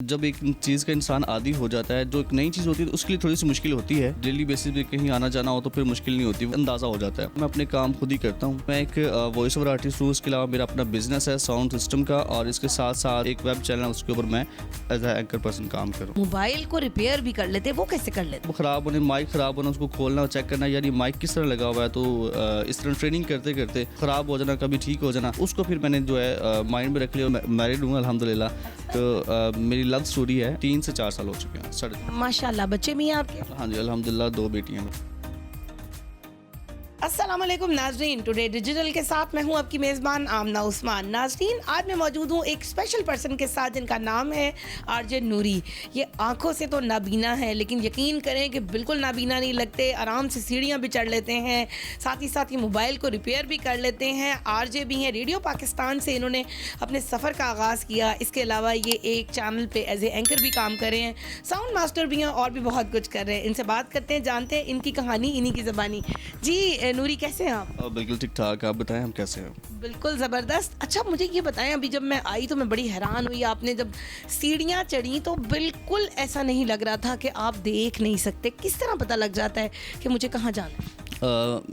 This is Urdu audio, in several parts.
جب ایک چیز کا انسان عادی ہو جاتا ہے، جو ایک نئی چیز ہوتی ہے اس کے لیے تھوڑی سی مشکل ہوتی ہے. ڈیلی بیسس پہ کہیں آنا جانا ہو تو پھر مشکل نہیں ہوتی، اندازہ ہو جاتا ہے. میں اپنے کام خود ہی کرتا ہوں. میں ایک وائس اوور آرٹسٹ ہوں. اس کے علاوہ میرا اپنا بزنس ہے ساؤنڈ سسٹم کا، اور اس کے ساتھ ساتھ ایک ویب چینل ہے، اس کے اوپر میں ایز اے اینکر پرسن کام کر رہا ہوں. موبائل کو ریپیئر بھی کر لیتے، وہ کیسے کر لیتے؟ وہ خراب ہونے، مائک خراب ہونا، اس کو کھولنا چیک کرنا، یار یہ مائک کس طرح لگا ہوا ہے، تو اس طرح ٹریننگ کرتے کرتے خراب ہو جانا، کبھی ٹھیک ہو جانا، اس کو پھر میں نے جو ہے مائنڈ میں رکھ لیا. میرڈ ہوں الحمدللہ. تو میری لو اسٹوری ہے، 3 سے 4 سال ہو چکے ہیں. ماشاء اللہ. بچے بھی ہیں آپ کے؟ ہاں جی الحمدللہ، 2 بیٹیاں ہیں. السلام علیکم ناظرین، ٹوڈے ڈیجیٹل کے ساتھ میں ہوں آپ کی میزبان آمنہ عثمان. ناظرین، آج میں موجود ہوں ایک اسپیشل پرسن کے ساتھ جن کا نام ہے آر جے نوری. یہ آنکھوں سے تو نابینا ہے، لیکن یقین کریں کہ بالکل نابینا نہیں لگتے. آرام سے سیڑھیاں بھی چڑھ لیتے ہیں، ساتھ ہی موبائل کو ریپیئر بھی کر لیتے ہیں. آر جے بھی ہیں. ریڈیو پاکستان سے انہوں نے اپنے سفر کا آغاز کیا. اس کے علاوہ یہ ایک چینل پہ ایز اے اینکر بھی کام کر رہے ہیں، ساؤنڈ ماسٹر بھی ہیں، اور بھی بہت کچھ کر رہے ہیں. ان سے بات کرتے ہیں، جانتے ہیں ان کی کہانی، انہی کی زبانی. جی نوری، کیسے ہیں آپ؟ بالکل ٹھیک ٹھاک. آپ بتائیں ہم کیسے ہیں؟ بالکل زبردست. اچھا مجھے یہ بتائیں، ابھی جب میں آئی تو میں بڑی حیران ہوئی. آپ نے جب سیڑھیاں چڑھی تو بالکل ایسا نہیں لگ رہا تھا کہ آپ دیکھ نہیں سکتے. کس طرح پتہ لگ جاتا ہے کہ مجھے کہاں جانا ہے؟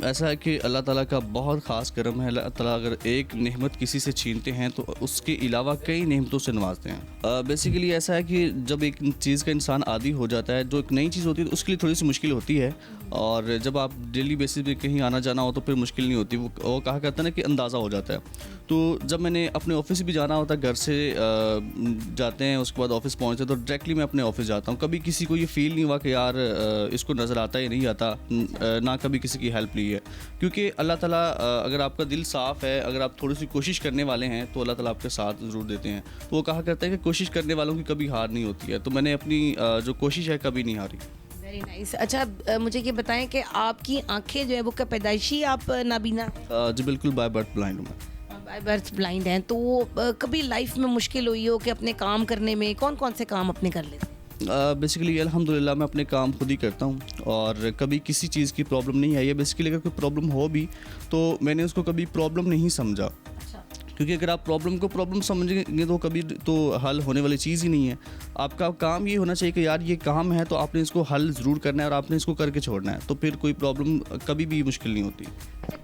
ایسا ہے کہ اللہ تعالیٰ کا بہت خاص کرم ہے. اللہ تعالیٰ اگر ایک نعمت کسی سے چھینتے ہیں تو اس کے علاوہ کئی نعمتوں سے نوازتے ہیں. بیسیکلی ایسا ہے کہ جب ایک چیز کا انسان عادی ہو جاتا ہے، جو ایک نئی چیز ہوتی ہے اس کے لیے تھوڑی سی مشکل ہوتی ہے. اور جب آپ ڈیلی بیسس پہ کہیں آنا جانا ہو تو پھر مشکل نہیں ہوتی. وہ کہا کرتا ہے نا کہ اندازہ ہو جاتا ہے. تو جب میں نے اپنے آفس بھی جانا ہوتا ہے، گھر سے جاتے ہیں، اس کے بعد آفس پہنچتے تو ڈائریکٹلی میں اپنے آفس جاتا ہوں. کبھی کسی کو یہ فیل نہیں ہوا کہ یار اس کو نظر آتا یا نہیں آتا، نہ کبھی کسی کی ہیلپ لی ہے. کیونکہ اللہ تعالیٰ اگر آپ کا دل صاف ہے، اگر آپ تھوڑی سی کوشش کرنے والے ہیں تو اللہ تعالیٰ آپ کے ساتھ ضرور دیتے ہیں. تو وہ کہا کرتا ہے کہ کوشش کرنے والوں کی کبھی ہار نہیں ہوتی ہے. تو میں نے اپنی جو کوشش ہے کبھی نہیں ہاری. Very nice. اچھا مجھے یہ بتائیں کہ آپ کی آنکھیں جو ہے وہ کیا پیدائشی آپ نابینا؟ جی بالکل، بائی برتھ بلائنڈ ہوں میں. بائی برتھ بلائنڈ ہیں. تو کبھی لائف میں مشکل ہوئی ہو کہ اپنے کام کرنے میں؟ کون کون سے کام اپنے کر لیتے؟ بیسیکلی الحمدللہ میں اپنے کام خود ہی کرتا ہوں، اور کبھی کسی چیز کی پرابلم نہیں آئی ہے. بیسیکلی اگر کوئی پرابلم ہو بھی تو میں نے اس کو کبھی پرابلم نہیں سمجھا. کیونکہ اگر آپ پرابلم کو پرابلم سمجھیں گے تو کبھی تو حل ہونے والی چیز ہی نہیں ہے. آپ کا کام یہ ہونا چاہیے کہ یار یہ کام ہے تو آپ نے اس کو حل ضرور کرنا ہے، اور آپ نے اس کو کر کے چھوڑنا ہے. تو پھر کوئی پرابلم کبھی بھی مشکل نہیں ہوتی.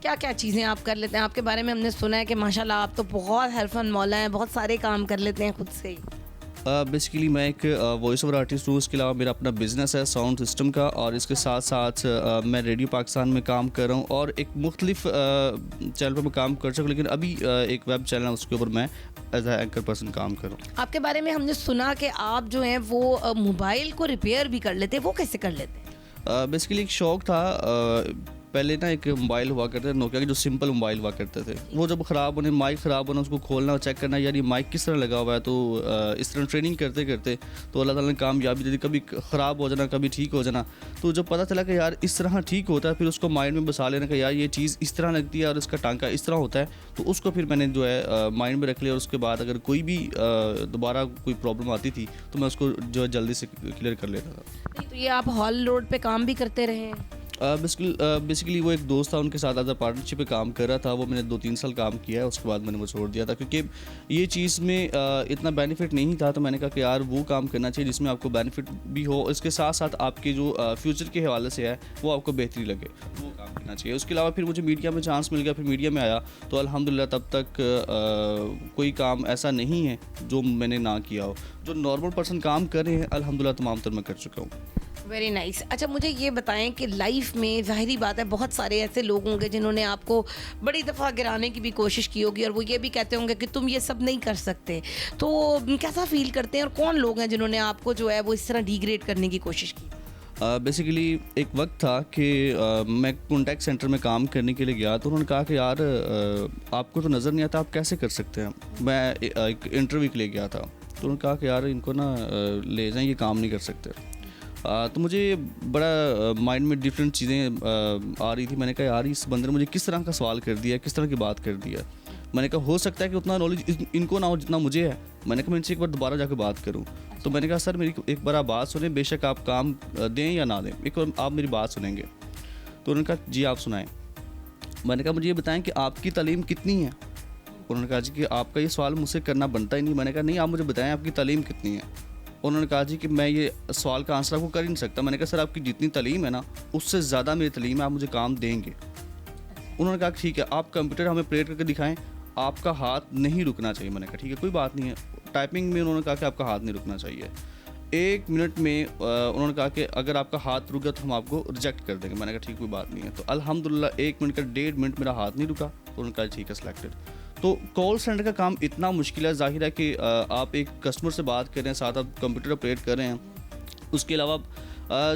کیا کیا چیزیں آپ کر لیتے ہیں؟ آپ کے بارے میں ہم نے سنا ہے کہ ماشاءاللہ آپ تو بہت ہیلپفل مولا ہیں، بہت سارے کام کر لیتے ہیں خود سے ہی. بیسیکلی میں ایک وائس اوور آرٹسٹ ہوں. اس کے علاوہ میرا اپنا بزنس ہے ساؤنڈ سسٹم کا، اور اس کے ساتھ ساتھ میں ریڈیو پاکستان میں کام کر رہا ہوں، اور ایک مختلف چینل پر میں کام کر سکوں. لیکن ابھی ایک ویب چینل ہے، اس کے اوپر میں ایز اے اینکر پرسن کام کر رہا ہوں. آپ کے بارے میں ہم نے سنا کہ آپ جو ہیں وہ موبائل کو ریپیئر بھی کر لیتے، وہ کیسے کر لیتے ہیں؟ بیسیکلی ایک شوق تھا. پہلے نا ایک موبائل ہوا کرتے تھے نوکیا کے، جو سمپل موبائل ہوا کرتے تھے. وہ جب خراب ہونے، مائک خراب ہونا، اس کو کھولنا چیک کرنا، یار یہ مائک کس طرح لگا ہوا ہے، تو اس طرح ٹریننگ کرتے کرتے تو اللہ تعالیٰ نے کامیابی دے دی. کبھی خراب ہو جانا، کبھی ٹھیک ہو جانا. تو جب پتہ چلا کہ یار اس طرح ٹھیک ہوتا ہے، پھر اس کو مائنڈ میں بسا لینا کہ یار یہ چیز اس طرح لگتی ہے اور اس کا ٹانکا اس طرح ہوتا ہے. تو اس کو پھر میں نے جو ہے مائنڈ میں رکھ لیا. اور اس کے بعد اگر کوئی بھی دوبارہ کوئی پرابلم آتی تھی تو میں اس کو جو ہے جلدی سے کلیئر کر لیتا تھا. تو یہ آپ ہال روڈ پہ کام بھی کرتے رہے ہیں؟ بیسیکلی وہ ایک دوست تھا، ان کے ساتھ ایز اے پارٹنرشپ پہ کام کر رہا تھا. وہ میں نے 2-3 سال کام کیا ہے، اس کے بعد میں نے وہ چھوڑ دیا تھا. کیونکہ یہ چیز میں اتنا بینیفٹ نہیں تھا. تو میں نے کہا کہ یار وہ کام کرنا چاہیے جس میں آپ کو بینیفٹ بھی ہو، اس کے ساتھ ساتھ آپ کے جو فیوچر کے حوالے سے ہے وہ آپ کو بہتری لگے، وہ کام کرنا چاہیے. اس کے علاوہ پھر مجھے میڈیا میں چانس مل گیا، پھر میڈیا میں آیا. تو الحمدللہ تب تک کوئی کام ایسا نہیں ہے جو میں نے نہ کیا ہو. جو نارمل پرسن کام کر رہے ہیں الحمدللہ تمام تر میں کر چکا ہوں. Very nice. اچھا مجھے یہ بتائیں کہ لائف میں ظاہری بات ہے بہت سارے ایسے لوگ ہوں گے جنہوں نے آپ کو بڑی دفعہ گرانے کی بھی کوشش کی ہوگی، اور وہ یہ بھی کہتے ہوں گے کہ تم یہ سب نہیں کر سکتے. تو کیسا فیل کرتے ہیں، اور کون لوگ ہیں جنہوں نے آپ کو جو ہے وہ اس طرح ڈیگریڈ کرنے کی کوشش کی؟ بیسیکلی ایک وقت تھا کہ میں کانٹیکٹ سینٹر میں کام کرنے کے لیے گیا. تو انہوں نے کہا کہ یار آپ کو تو نظر نہیں آتا، آپ کیسے کر سکتے ہیں. میں ایک انٹرویو کے لیے گیا تھا. تو انہوں نے کہا کہ یار ان کو نا لے جائیں، یہ کام نہیں کر سکتے. تو مجھے بڑا مائنڈ میں ڈفرینٹ چیزیں آ رہی تھی. میں نے کہا یار اس بندے نے مجھے کس طرح کا سوال کر دیا ہے، کس طرح کی بات کر دی ہے. میں نے کہا ہو سکتا ہے کہ اتنا نالج ان کو نہ ہو جتنا مجھے ہے. میں نے کہا میں ان سے ایک بار دوبارہ جا کے بات کروں. تو میں نے کہا سر میری ایک بار آپ بات سنیں، بے شک آپ کام دیں یا نہ دیں، ایک بار آپ میری بات سنیں گے. تو انہوں نے کہا جی آپ سنائیں. میں نے کہا مجھے یہ بتائیں کہ آپ کی تعلیم کتنی ہے. انہوں نے کہا جی کہ آپ کا یہ سوال مجھ سے کرنا بنتا ہی نہیں. میں نے کہا نہیں، آپ مجھے بتائیں آپ کی تعلیم کتنی ہے. انہوں نے کہا جی کہ میں یہ سوال کا آنسر آپ کو کر ہی نہیں سکتا. میں نے کہا سر آپ کی جتنی تعلیم ہے نا اس سے زیادہ میری تعلیم ہے, آپ مجھے کام دیں گے. انہوں نے کہا ٹھیک ہے آپ کمپیوٹر ہمیں پریٹ کر کے دکھائیں, آپ کا ہاتھ نہیں رکنا چاہیے. میں نے کہا ٹھیک ہے کوئی بات نہیں ہے. ٹائپنگ میں انہوں نے کہا کہ آپ کا ہاتھ نہیں رکنا چاہیے. 1 منٹ میں انہوں نے کہا کہ اگر آپ کا ہاتھ رک گیا تو ہم آپ کو ریجیکٹ کر دیں گے. میں نے کہا ٹھیک کوئی بات نہیں ہے. تو الحمدللہ 1 منٹ کا 1.5 منٹ میرا ہاتھ نہیں رکا. تو انہوں نے کہا ٹھیک ہے سلیکٹڈ. تو کال سینٹر کا کام اتنا مشکل ہے. ظاہر ہے کہ آپ ایک کسٹمر سے بات کر رہے ہیں, ساتھ آپ کمپیوٹر آپریٹ کر رہے ہیں, اس کے علاوہ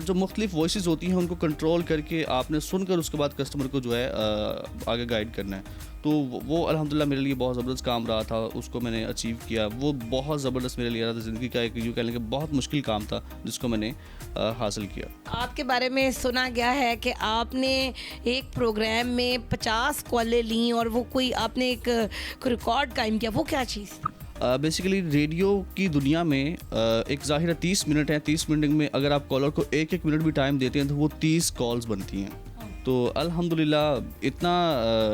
جو مختلف وائسز ہوتی ہیں ان کو کنٹرول کر کے آپ نے سن کر اس کے بعد کسٹمر کو جو ہے آگے گائیڈ کرنا ہے. تو وہ الحمدللہ میرے لیے بہت زبردست کام رہا تھا. اس کو میں نے اچیو کیا. وہ بہت زبردست میرے لیے رہا تھا زندگی کا ایک یوں کہہ لیں کہ بہت مشکل کام تھا جس کو میں نے حاصل کیا. آپ کے بارے میں سنا گیا ہے کہ آپ نے ایک پروگرام میں 50 کالیں لیں اور وہ کوئی آپ نے ایک ریکارڈ قائم کیا, وہ کیا چیز؟ بیسیکلی ریڈیو کی دنیا میں ایک ظاہر 30 منٹ ہے. 30 منٹ میں اگر آپ کالر کو 1 منٹ بھی ٹائم دیتے ہیں تو وہ 30 کالز بنتی ہیں. تو الحمدللہ اتنا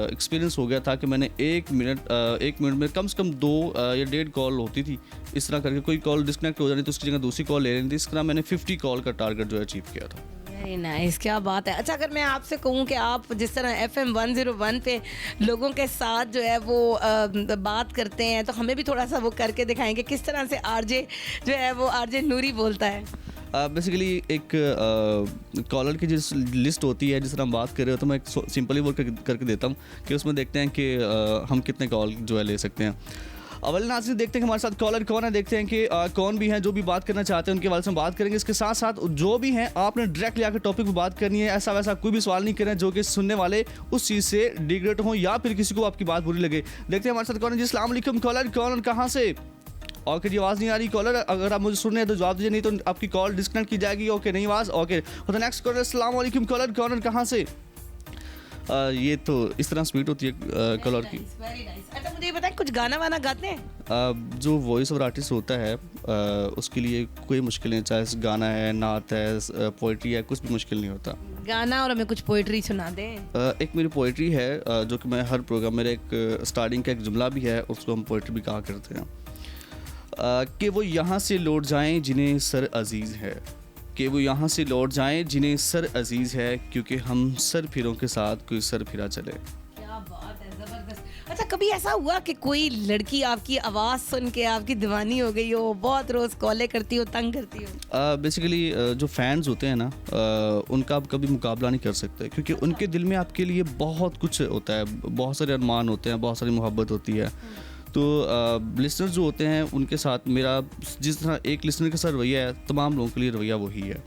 ایکسپیرینس ہو گیا تھا کہ میں نے 1 منٹ میں کم سے کم 2 یا 1.5 کال ہوتی تھی. اس طرح کر کے کوئی کال ڈسکنیکٹ ہو جانی تو اس کی جگہ دوسری کال لے لینی تھی. اس طرح میں نے 50 کال کا ٹارگیٹ جو ہے اچیو کیا تھا. ویری نائس, کیا بات ہے. اچھا اگر میں آپ سے کہوں کہ آپ جس طرح FM 101 پہ لوگوں کے ساتھ جو ہے وہ بات کرتے ہیں تو ہمیں بھی تھوڑا سا وہ کر کے دکھائیں کہ کس طرح سے RJ جو ہے وہ RJ نوری بولتا ہے. بیسیکلی ایک کالر کی جس لسٹ ہوتی ہے جس طرح ہم بات کر رہے ہو تو میں ایک سمپلی ورک کر کے دیتا ہوں کہ اس میں دیکھتے ہیں کہ ہم کتنے کال جو ہے لے سکتے ہیں. اول ناظرین دیکھتے ہیں کہ ہمارے ساتھ کالر کون ہے, دیکھتے ہیں کہ کون بھی ہیں جو بھی بات کرنا چاہتے ہیں ان کے بارے میں بات کریں گے. اس کے ساتھ ساتھ جو بھی ہیں آپ نے ڈائریکٹلی آ کے ٹاپک پہ بات کرنی ہے. ایسا ویسا کوئی بھی سوال نہیں کرنا جو کہ سننے والے اس چیز سے ڈیگریڈ ہوں یا پھر کسی کو آپ کی بات بری لگے. دیکھتے ہیں ہمارے ساتھ کون ہے جی. السلام علیکم کالر, کون کہاں سے؟ اوکے جی آواز نہیں آ رہی کالر, اگر آپ مجھے سن رہے ہیں تو جواب دیجیے, نہیں تو آپ کی کال ڈسکنیکٹ کی جائے گی. اوکے نہیں آواز, اوکے. نیکسٹ کالر السلام علیکم کالر, کون کہاں سے؟ یہ تو اس طرح سپیڈ ہوتی ہے کالر کی. اچھا مجھے یہ بتائیں کچھ گانا وانا گاتے ہیں؟ جو وائس اوور آرٹسٹ ہوتا ہے اس کے لیے کوئی مشکل نہیں, چاہے گانا ہے, نعت ہے, پوئٹری ہے, کچھ بھی مشکل نہیں ہوتا. گانا اور ہمیں کچھ پوئٹری سنا دیں. ایک میری پوئٹری ہے جو کہ میں ہر پروگرام میرے ایک اسٹارٹنگ کا ایک جملہ بھی ہے, اس کو ہم پوئٹری بھی کہا کرتے ہیں کہ وہ یہاں سے لوٹ جائیں جنہیں سر عزیز ہے, کہ وہ یہاں سے لوٹ جائیں جنہیں سر عزیز ہے, کیونکہ ہم سر پھروں کے ساتھ کوئی سر پھرا چلے. کیا بات ہے, زبردست. اچھا کبھی ایسا ہوا کہ کوئی لڑکی آپ کی آواز سن کے آپ کی دیوانی ہو گئی ہو, بہت روز کالیں کرتی ہو, تنگ کرتی ہو؟ بیسیکلی جو فینز ہوتے ہیں نا ان کا آپ کبھی مقابلہ نہیں کر سکتے, کیونکہ ان کے دل میں آپ کے لیے بہت کچھ ہوتا ہے, بہت سارے ارمان ہوتے ہیں, بہت ساری محبت ہوتی ہے. تو لسنر جو ہوتے ہیں ان کے ساتھ میرا جس طرح ایک لسنر کا ساتھ رویہ ہے تمام لوگوں کے لیے رویہ وہی ہے.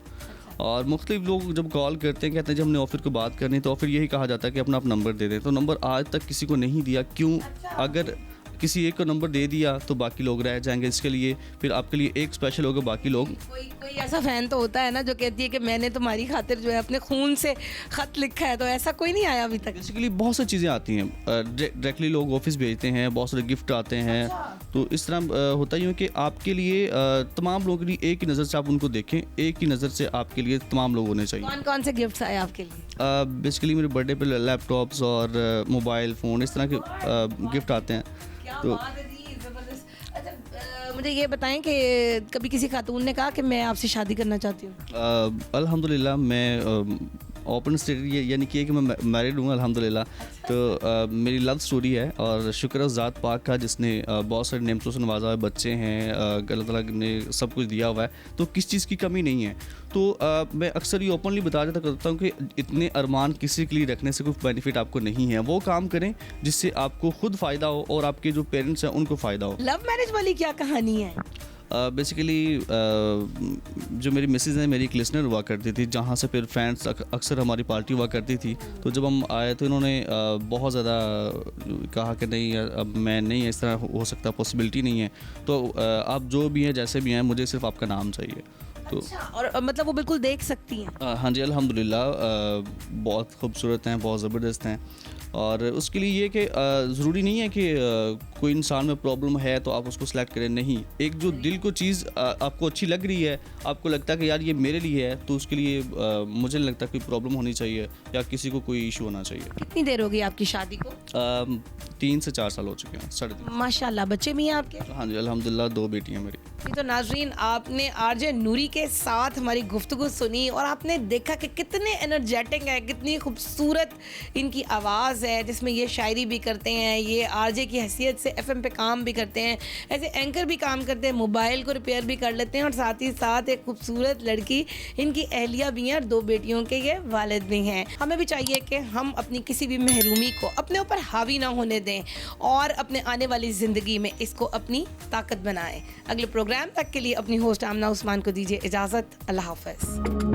اور مختلف لوگ جب کال کرتے ہیں کہتے ہیں جب ہم نے آفر کو بات کرنی تو آفر یہی کہا جاتا ہے کہ اپنا آپ نمبر دے دیں. تو نمبر آج تک کسی کو نہیں دیا. کیوں؟ اگر کسی ایک کو نمبر دے دیا تو باقی لوگ رہ جائیں گے. اس کے لیے پھر آپ کے لیے ایک اسپیشل ہوگا, باقی لوگ. کوئی ایسا فین تو ہوتا ہے نا جو کہتی ہے کہ میں نے تمہاری خاطر جو ہے اپنے خون سے خط لکھا ہے, تو ایسا کوئی نہیں آیا ابھی تک؟ بیسیکلی بہت سی چیزیں آتی ہیں, ڈائریکٹلی لوگ آفس بھیجتے ہیں, بہت سارے گفٹ آتے ہیں. تو اس طرح ہوتا ہی ہے کہ آپ کے لیے تمام لوگوں کے لیے ایک ہی نظر سے آپ ان کو دیکھیں, ایک ہی نظر سے آپ کے لیے تمام لوگ ہونے چاہیے. کون سے گفٹس آئے آپ کے لیے؟ بیسیکلی میرے برتھ ڈے پہ لیپ ٹاپس اور موبائل فون اس طرح کے گفٹ آتے ہیں. تو مجھے یہ بتائیں کہ کبھی کسی خاتون نے کہا کہ میں آپ سے شادی کرنا چاہتی ہوں؟ الحمدللہ میں اوپن اسٹیٹ یعنی کہ میں میرڈ ہوں الحمدللہ. تو میری لو سٹوری ہے اور شکر ہے ذات پاک کا جس نے بہت سارے نعمتوں سے نوازا ہے, بچے ہیں, اللہ تعالیٰ نے سب کچھ دیا ہوا ہے, تو کس چیز کی کمی نہیں ہے. تو میں اکثر یہ اوپنلی بتا دیتا کرتا ہوں کہ اتنے ارمان کسی کے لیے رکھنے سے کوئی بینیفٹ آپ کو نہیں ہے. وہ کام کریں جس سے آپ کو خود فائدہ ہو اور آپ کے جو پیرنٹس ہیں ان کو فائدہ ہو. لو میرج والی کیا کہانی ہے؟ بیسیکلی جو میری مسز ہیں, میری ایک لسنر ہوا کرتی تھی جہاں سے پھر فینس اکثر ہماری پارٹی ہوا کرتی تھی. تو جب ہم آئے تو انہوں نے بہت زیادہ کہا کہ نہیں اب میں نہیں, اس طرح ہو سکتا, پاسبلٹی نہیں ہے. تو آپ جو بھی ہیں جیسے بھی ہیں مجھے صرف آپ کا نام چاہیے. تو اور مطلب وہ بالکل دیکھ سکتی ہیں؟ ہاں جی الحمدللہ بہت خوبصورت ہیں, بہت زبردست ہیں. اور اس کے لیے یہ کہ ضروری نہیں ہے کہ کوئی انسان میں پرابلم ہے تو آپ اس کو سلیکٹ کریں. نہیں, ایک جو دل کو چیز آپ کو اچھی لگ رہی ہے, آپ کو لگتا ہے کہ یار یہ میرے لیے ہے, تو اس کے لیے مجھے نہیں لگتا کوئی پرابلم ہونی چاہیے یا کسی کو کوئی ایشو ہونا چاہیے. کتنی دیر ہو گئی آپ کی شادی کو؟ 3 سے 4 سال ہو چکے ہیں, 3.5. ماشاء اللہ, بچے بھی ہیں آپ کے؟ ہاں جی, الحمدللہ 2 بیٹی ہیں میری. تو ناظرین, آپ نے آر جے نوری کے ساتھ ہماری گفتگو سنی اور آپ نے دیکھا کہ کتنے انرجیٹک ہے, کتنی خوبصورت ان کی آواز ہے, جس میں یہ شاعری بھی کرتے ہیں, یہ آر جے کی حیثیت سے ایف ایم پہ کام بھی کرتے ہیں, ایسے اینکر بھی کام کرتے ہیں, موبائل کو ریپیئر بھی کر لیتے ہیں, اور ساتھ ہی ساتھ ایک خوبصورت لڑکی ان کی اہلیہ بھی ہیں اور 2 بیٹیوں کے یہ والد بھی ہیں. ہمیں بھی چاہیے کہ ہم اپنی کسی بھی محرومی کو اپنے اوپر حاوی نہ ہونے دیں اور اپنے آنے والی زندگی میں اس کو اپنی طاقت بنائیں. اگلے پروگرام تک کے لیے اپنی ہوسٹ آمنہ عثمان کو دیجیے اجازت. اللہ حافظ.